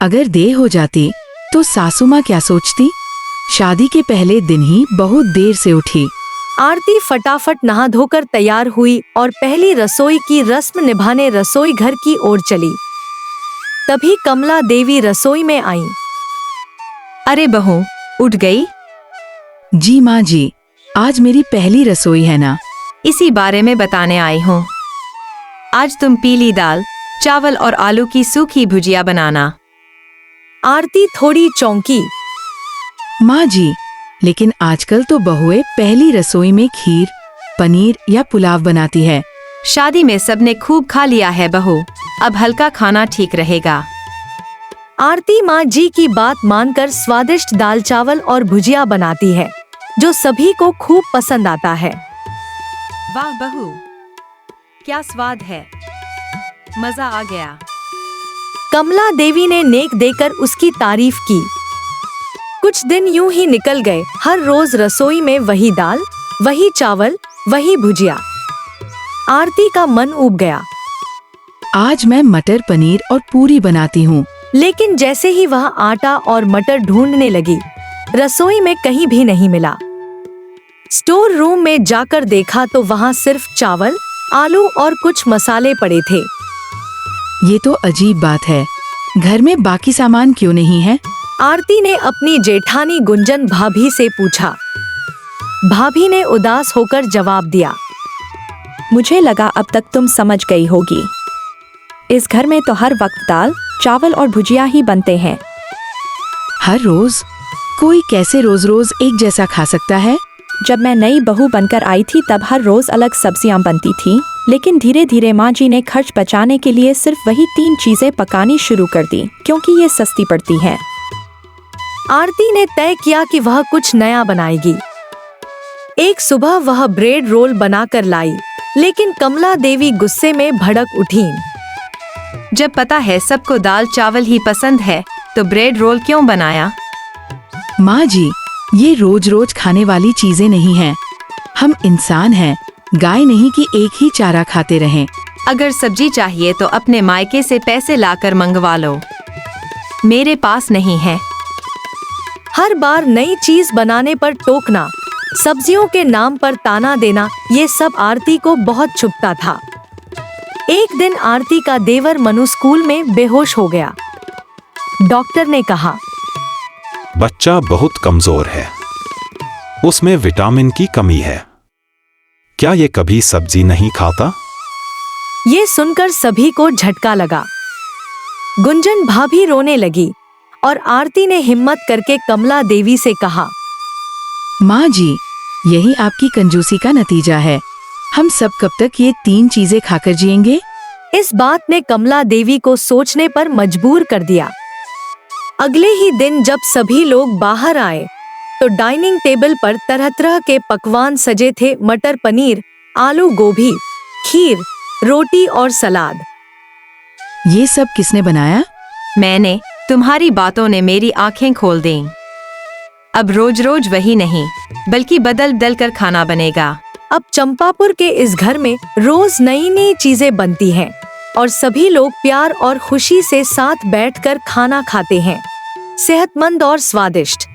अगर देर हो जाती तो सासू माँ क्या सोचती। शादी के पहले दिन ही बहुत देर से उठी। आरती फटाफट नहा धोकर तैयार हुई और पहली रसोई की रस्म निभाने रसोई घर की ओर चली। तभी कमला देवी रसोई में आईं। अरे बहू, उठ गई? जी माँ जी, आज मेरी पहली रसोई है ना। इसी बारे में बताने आई हूँ। आज तुम पीली दाल, चावल और आलू की सूखी भुजिया बनाना। आरती थोड़ी चौंकी। माँ जी, लेकिन आजकल तो बहुएं पहली रसोई में खीर, पनीर या पुलाव बनाती है। शादी में सबने खूब खा लिया है बहू, अब हल्का खाना ठीक रहेगा। आरती माँ जी की बात मानकर स्वादिष्ट दाल चावल और भुजिया बनाती है, जो सभी को खूब पसंद आता है। वाह बहू, क्या स्वाद है, मजा आ गया। कमला देवी ने नेक देकर उसकी तारीफ की। कुछ दिन यूं ही निकल गए। हर रोज रसोई में वही दाल, वही चावल, वही भुजिया। आरती का मन ऊब गया। आज मैं मटर पनीर और पूरी बनाती हूँ। लेकिन जैसे ही वह आटा और मटर ढूंढने लगी, रसोई में कहीं भी नहीं मिला। स्टोर रूम में जाकर देखा तो वहाँ सिर्फ चावल, आलू और कुछ मसाले पड़े थे। ये तो अजीब बात है, घर में बाकी सामान क्यों नहीं है। आरती ने अपनी जेठानी गुंजन भाभी से पूछा। भाभी ने उदास होकर जवाब दिया, मुझे लगा अब तक तुम समझ गई होगी। इस घर में तो हर वक्त दाल, चावल और भुजिया ही बनते हैं। हर रोज? कोई कैसे रोज रोज एक जैसा खा सकता है। जब मैं नई बहू बनकर आई थी तब हर रोज अलग सब्जियां बनती थी, लेकिन धीरे धीरे माँ जी ने खर्च बचाने के लिए सिर्फ वही 3 चीजें पकानी शुरू कर दी, क्योंकि ये सस्ती पड़ती हैं। आरती ने तय किया कि वह कुछ नया बनाएगी। एक सुबह वह ब्रेड रोल बनाकर लाई, लेकिन कमला देवी गुस्से में भड़क उठीं। जब पता है सबको दाल चावल ही पसंद है तो ब्रेड रोल क्यों बनाया। माँ जी, ये रोज रोज खाने वाली चीजें नहीं हैं। हम इंसान हैं, गाय नहीं कि एक ही चारा खाते रहें। अगर सब्जी चाहिए तो अपने मायके से पैसे लाकर मंगवा लो, मेरे पास नहीं है। हर बार नई चीज बनाने पर टोकना, सब्जियों के नाम पर ताना देना, ये सब आरती को बहुत चुभता था। एक दिन आरती का देवर मनु स्कूल में बेहोश हो गया। डॉक्टर ने कहा, बच्चा बहुत कमजोर है, उसमें विटामिन की कमी है। क्या ये कभी सब्जी नहीं खाता? ये सुनकर सभी को झटका लगा। गुंजन भाभी रोने लगी और आरती ने हिम्मत करके कमला देवी से कहा, माँ जी, यही आपकी कंजूसी का नतीजा है। हम सब कब तक ये 3 चीजें खाकर जिएंगे। इस बात ने कमला देवी को सोचने पर मजबूर कर दिया। अगले ही दिन जब सभी लोग बाहर आए तो डाइनिंग टेबल पर तरह तरह के पकवान सजे थे। मटर पनीर, आलू गोभी, खीर, रोटी और सलाद। ये सब किसने बनाया? मैंने। तुम्हारी बातों ने मेरी आंखें खोल दी। अब रोज रोज वही नहीं, बल्कि बदल बदल कर खाना बनेगा। अब चंपापुर के इस घर में रोज नई नई चीजें बनती हैं और सभी लोग प्यार और खुशी से साथ बैठकर खाना खाते हैं, सेहतमंद और स्वादिष्ट।